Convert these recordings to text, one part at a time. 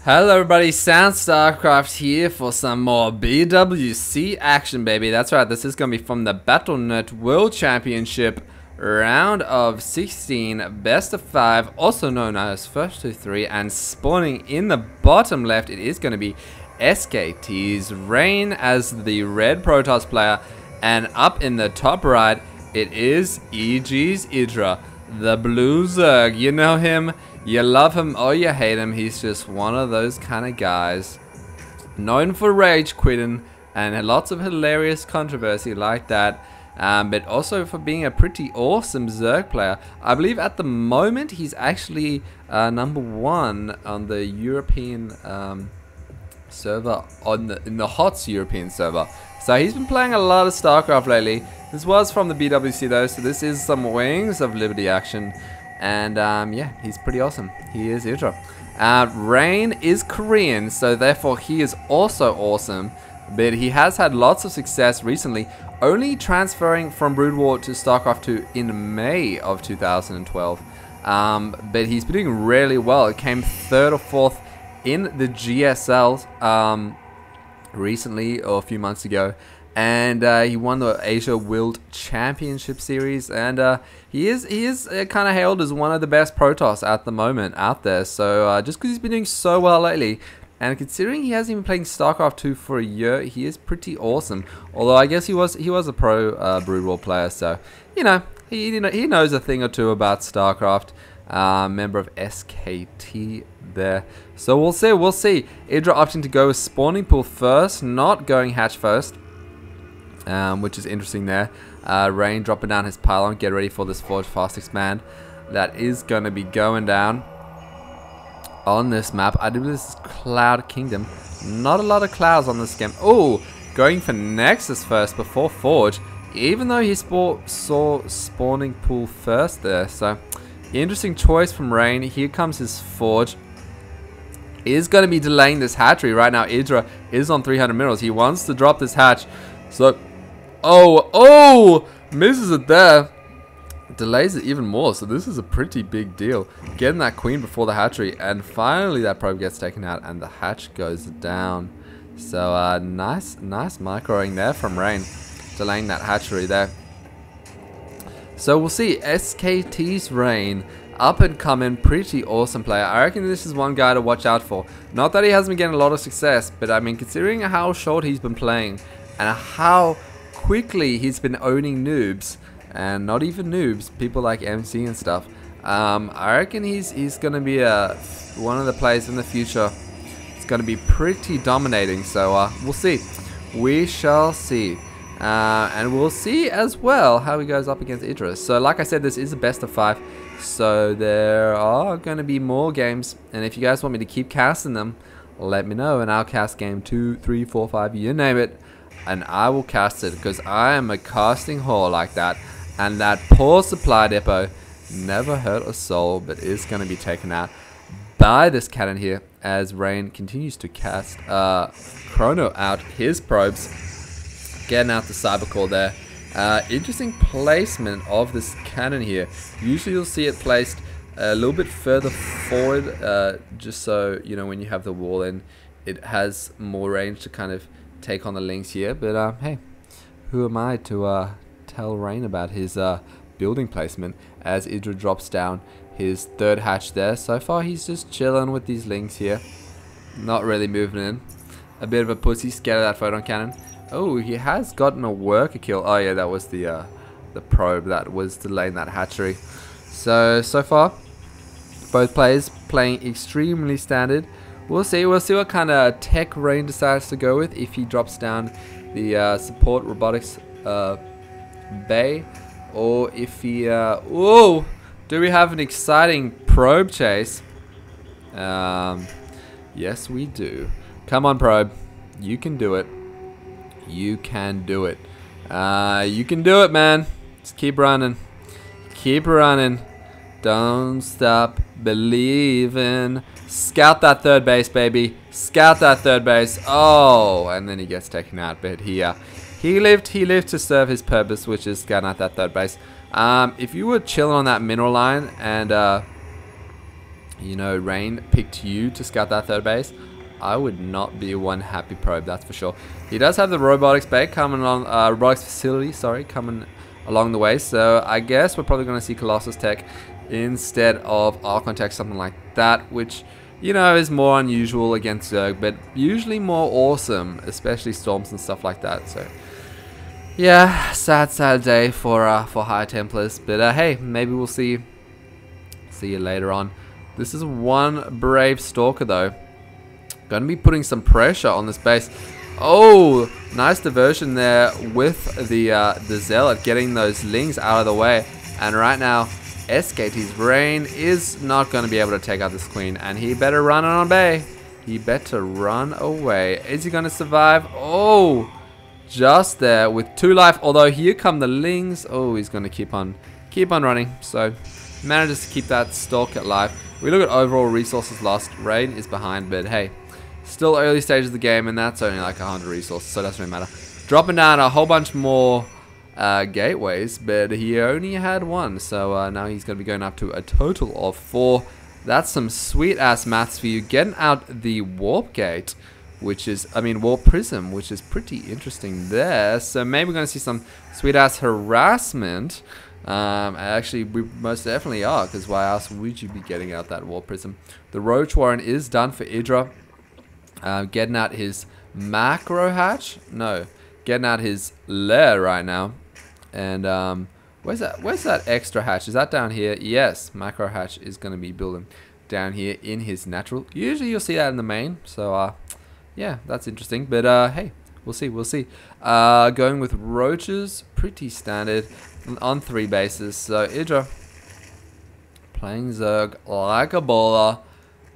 Hello everybody, Sound StarCraft here for some more BWC action, baby. That's right, this is going to be from the Battle.net World Championship round of 16, best of 5, also known as first to 3, and spawning in the bottom left, it is going to be SKT's Rain as the red Protoss player, and up in the top right, it is EG's Idra, the blue Zerg. You know him. You love him or you hate him, he's just one of those kind of guys. Known for rage quitting and lots of hilarious controversy like that. But also for being a pretty awesome Zerg player. I believe at the moment he's actually #1 on the European server, in the HOTS European server. So he's been playing a lot of StarCraft lately. This was from the BWC though, so this is some Wings of Liberty action. And yeah, he's pretty awesome. He is Idra. Rain is Korean, so therefore he is also awesome. But he has had lots of success recently, only transferring from Brood War to StarCraft 2 in May of 2012. But he's been doing really well. It came 3rd or 4th in the GSL recently, or a few months ago. And he won the Asia World Championship Series, and he is kind of hailed as one of the best Protoss at the moment out there. So just because he's been doing so well lately, and considering he hasn't been playing StarCraft 2 for a year, he is pretty awesome. Although I guess he was a pro Brood War player, so you know he knows a thing or two about StarCraft. Member of SKT there. So we'll see. Idra opting to go with spawning pool first, not going hatch first. Which is interesting there. Rain dropping down his pylon. Get ready for this forge fast expand. That is going to be going down on this map. I do believe this is Cloud Kingdom. Not a lot of clouds on this game. Oh, going for Nexus first before Forge. Even though he saw spawning pool first there. So, interesting choice from Rain. Here comes his Forge. Is going to be delaying this hatchery. Right now, Idra is on 300 minerals. He wants to drop this hatch. So, oh, misses it there. Delays it even more, so this is a pretty big deal. Getting that queen before the hatchery, and finally that probe gets taken out and the hatch goes down. So nice microing there from Rain, delaying that hatchery there. So we'll see. SKT's Rain, up and coming, pretty awesome player. I reckon this is one guy to watch out for. Not that he hasn't been getting a lot of success, but I mean, considering how short he's been playing and how quickly he's been owning noobs, and not even noobs, people like MC and stuff. I reckon he's gonna be one of the players in the future. It's gonna be pretty dominating. So we'll see. We shall see, and we'll see as well how he goes up against Idra. So like I said, this is a best of 5. So there are gonna be more games, and if you guys want me to keep casting them, let me know, and I'll cast game 2, 3, 4, 5, you name it. And I will cast it because I am a casting whore like that. And that poor supply depot never hurt a soul, but is going to be taken out by this cannon here as Rain continues to cast Chrono out his probes. Getting out the cyber core there. Interesting placement of this cannon here. Usually you'll see it placed a little bit further forward, just so, you know, when you have the wall in, it has more range to kind of take on the links here. But hey, who am I to tell Rain about his building placement as Idra drops down his 3rd hatch there. So far he's just chilling with these links here, not really moving in. A bit of a pussy, scared of that photon cannon. Oh, he has gotten a worker kill. Oh yeah, that was the probe that was delaying that hatchery. So far both players playing extremely standard. We'll see what kind of tech Rain decides to go with, if he drops down the support robotics bay, or if he whoa, do we have an exciting probe chase? Yes we do. Come on probe, you can do it. You can do it. You can do it, man. Just keep running. Keep running. Don't stop believing. Scout that 3rd base, baby. Scout that 3rd base. Oh, and then he gets taken out. But he lived to serve his purpose, which is scouting out that 3rd base. If you were chilling on that mineral line and you know, Rain picked you to scout that third base, I would not be one happy probe, that's for sure. He does have the robotics bay coming on, robotics facility, sorry, coming along the way. So I guess we're probably going to see Colossus Tech instead of Archon Tech, something like that, which, you know, is more unusual against Zerg, but usually more awesome, especially Storms and stuff like that. So yeah, sad day for High Templars, but hey, maybe we'll see you later on. This is one brave Stalker though. Going to be putting some pressure on this base. Oh, nice diversion there with the Zealot, getting those Lings out of the way. And right now, SKT's Rain is not going to be able to take out this Queen, and he better run on bay. He better run away. Is he going to survive? Oh, just there with 2 life. Although here come the Lings. Oh, he's going to keep on running. So manages to keep that Stalker alive. We look at overall resources lost. Rain is behind, but hey, still early stages of the game, and that's only like 100 resources, so it doesn't really matter. Dropping down a whole bunch more gateways, but he only had 1, so now he's going to be going up to a total of 4. That's some sweet ass maths for you. Getting out the warp gate, which is, warp prism, which is pretty interesting there. So maybe we're going to see some sweet ass harassment. Actually, we most definitely are, because why else would you be getting out that warp prism? The Roach Warren is done for Idra. Getting out his macro hatch? No, getting out his lair right now. And where's that extra hatch? Is that down here? Yes, macro hatch is going to be building down here in his natural. Usually you'll see that in the main. So yeah, that's interesting. But hey, we'll see. Going with roaches, pretty standard on 3 bases. So Idra playing Zerg like a baller,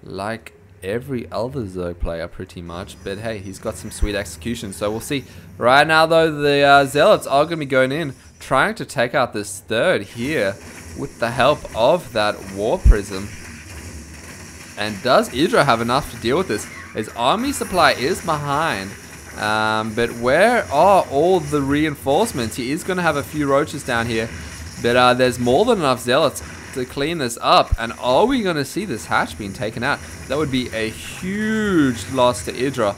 like every other Zerg player pretty much, but hey, he's got some sweet execution, so we'll see. Right now though, the Zealots are going to be going in, trying to take out this third here with the help of that Warp Prism. And does Idra have enough to deal with this? His army supply is behind, but where are all the reinforcements? He is going to have a few roaches down here, but there's more than enough Zealots to clean this up. And are we going to see this hatch being taken out? That would be a huge loss to Idra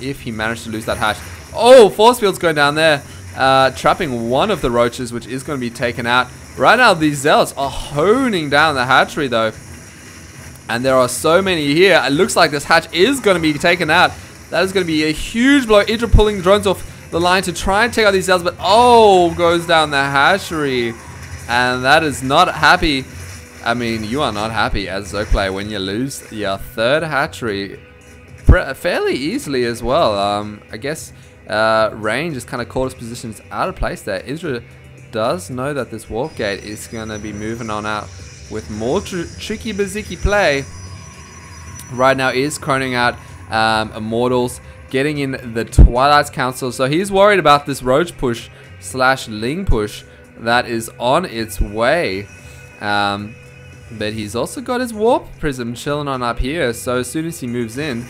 if he managed to lose that hatch. Oh, force field's going down there, trapping one of the roaches, which is going to be taken out. Right now, these Zealots are honing down the hatchery though, and there are so many here. It looks like this hatch is going to be taken out. That is going to be a huge blow. Idra pulling drones off the line to try and take out these Zealots, but oh, goes down the hatchery. And that is not happy. You are not happy as a Zerg player when you lose your third hatchery fairly easily as well. I guess Rain just kind of caught his positions out of place there. Idra does know that this warp gate is going to be moving on out with more tricky baziki play. Right now is chroning out Immortals, getting in the Twilight's Council. So he's worried about this Roach push / Ling push that is on its way, but he's also got his Warp Prism chilling on up here. So as soon as he moves in,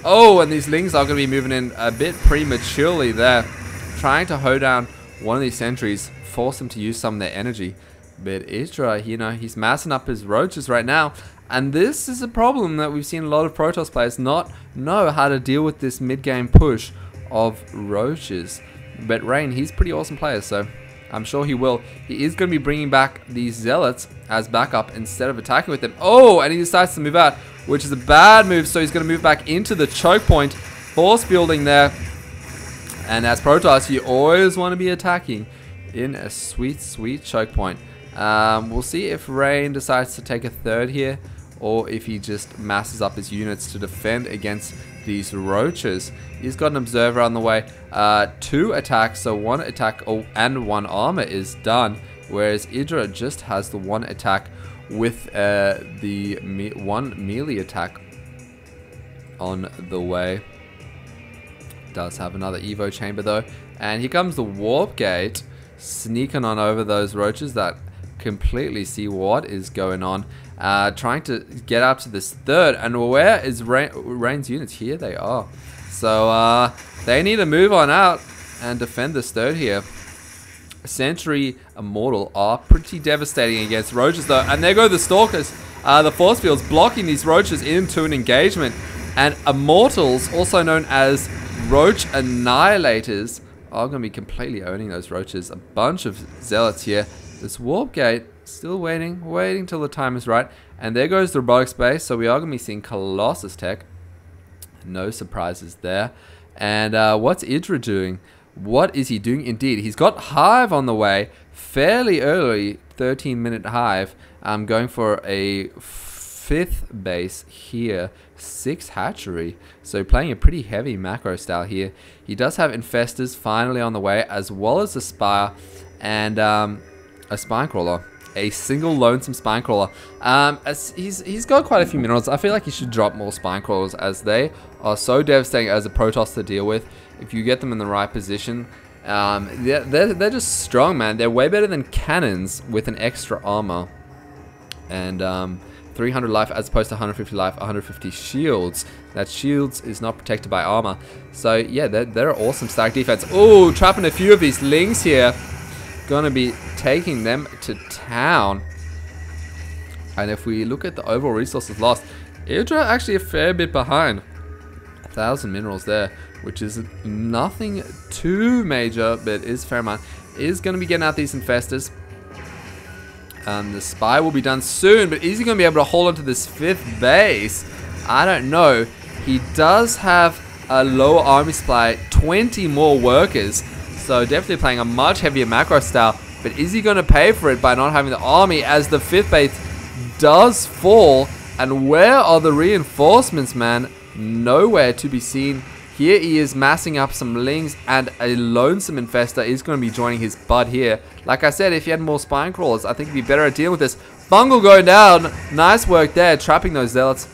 oh, and these Lings are going to be moving in a bit prematurely there, trying to hoe down one of these sentries, force him to use some of their energy. But Idra, you know, he's massing up his roaches right now, and this is a problem that we've seen a lot of Protoss players not know how to deal with, this mid-game push of roaches. But Rain, he's a pretty awesome player, so I'm sure he will. He is going to be bringing back these Zealots as backup instead of attacking with them. Oh, and he decides to move out, which is a bad move. So he's going to move back into the choke point, force fielding there. And as Protoss, you always want to be attacking in a sweet, sweet choke point. We'll see if Rain decides to take a third here, or if he just masses up his units to defend against these roaches. He's got an observer on the way. 2 attacks, so 1 attack and 1 armor is done, whereas Idra just has the 1 attack with the 1 melee attack on the way. Does have another Evo chamber though, and here comes the warp gate, sneaking on over those roaches that completely see what is going on, trying to get up to this third. And where is Rain's units? Here they are. So they need to move on out and defend this third here. Sentry Immortal are pretty devastating against roaches though, and there go the Stalkers. The force field's blocking these roaches into an engagement. And Immortals, also known as Roach Annihilators, are going to be completely owning those roaches. A bunch of Zealots here. This Warp Gate, still waiting till the time is right. And there goes the robotic space, so we are going to be seeing Colossus tech. No surprises there. And what's Idra doing? What is he doing? Indeed, he's got Hive on the way fairly early, 13-minute Hive. Going for a 5th base here, 6 hatchery. So playing a pretty heavy macro style here. He does have Infestors finally on the way, as well as a Spire and a Spinecrawler. A single lonesome Spinecrawler. As he's got quite a few minerals. I feel like he should drop more Spinecrawlers, as they are so devastating as a Protoss to deal with. If you get them in the right position, they're just strong, man. They're way better than cannons with an extra armor. And 300 life as opposed to 150 life, 150 shields. That shields is not protected by armor. So yeah, they're awesome stack defense. Oh, trapping a few of these lings here. Gonna be taking them to town. And if we look at the overall resources lost, Idra actually a fair bit behind. 1,000 minerals there, which is nothing too major, but is a fair amount. Is going to be getting out these Infestors. The Spy will be done soon, but is he going to be able to hold on to this 5th base? I don't know. He does have a lower army supply, 20 more workers. So definitely playing a much heavier macro style. But is he going to pay for it by not having the army, as the 5th base does fall? And where are the reinforcements, man? Nowhere to be seen. Here he is massing up some lings, and a lonesome Infestor is going to be joining his bud here. Like I said, if he had more Spinecrawlers, I think he'd be better at dealing with this. Bungle going down. Nice work there, trapping those Zealots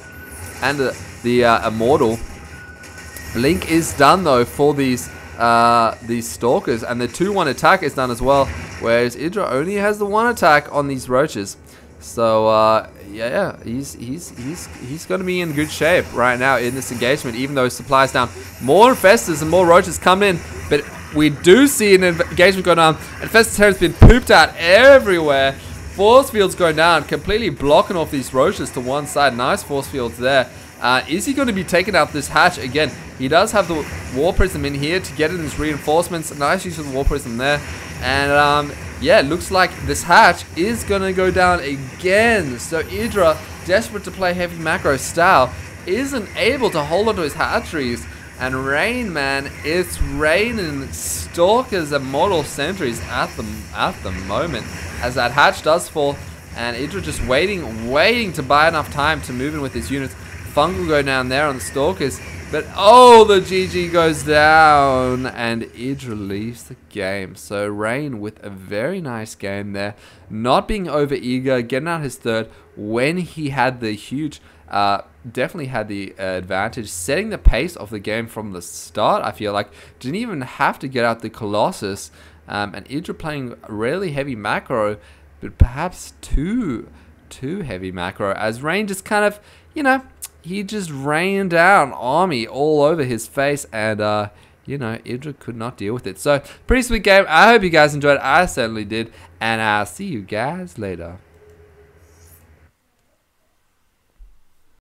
and the Immortal. Blink is done though for these Stalkers, and the 2-1 attack is done as well, whereas Idra only has the 1 attack on these roaches. So yeah, he's going to be in good shape right now in this engagement, even though his supply's down. More Infestors and more roaches come in, but we do see an engagement going on. Infestor terrain's been pooped out everywhere. Force fields going down, completely blocking off these roaches to one side. Nice force fields there. Is he going to be taking out this hatch again? He does have the War Prism in here to get in his reinforcements. Nice use of the War Prism there. And yeah, it looks like this hatch is going to go down again. So Idra, desperate to play heavy macro style, isn't able to hold onto his hatcheries. And Rain, man, it's raining Stalkers and Mortal Sentries at the moment, as that hatch does fall. And Idra just waiting to buy enough time to move in with his units. Fungal go down there on the Stalkers. But oh, the GG goes down, and Idra leaves the game. So Rain with a very nice game there, not being over eager, getting out his 3rd when he had the huge, definitely had the advantage, setting the pace of the game from the start. I feel like didn't even have to get out the Colossus, and Idra playing really heavy macro, but perhaps too heavy macro, as Rain just kind of, you know, he just rained down army all over his face, and you know, Idra could not deal with it. So pretty sweet game. I hope you guys enjoyed it. I certainly did, and I'll see you guys later.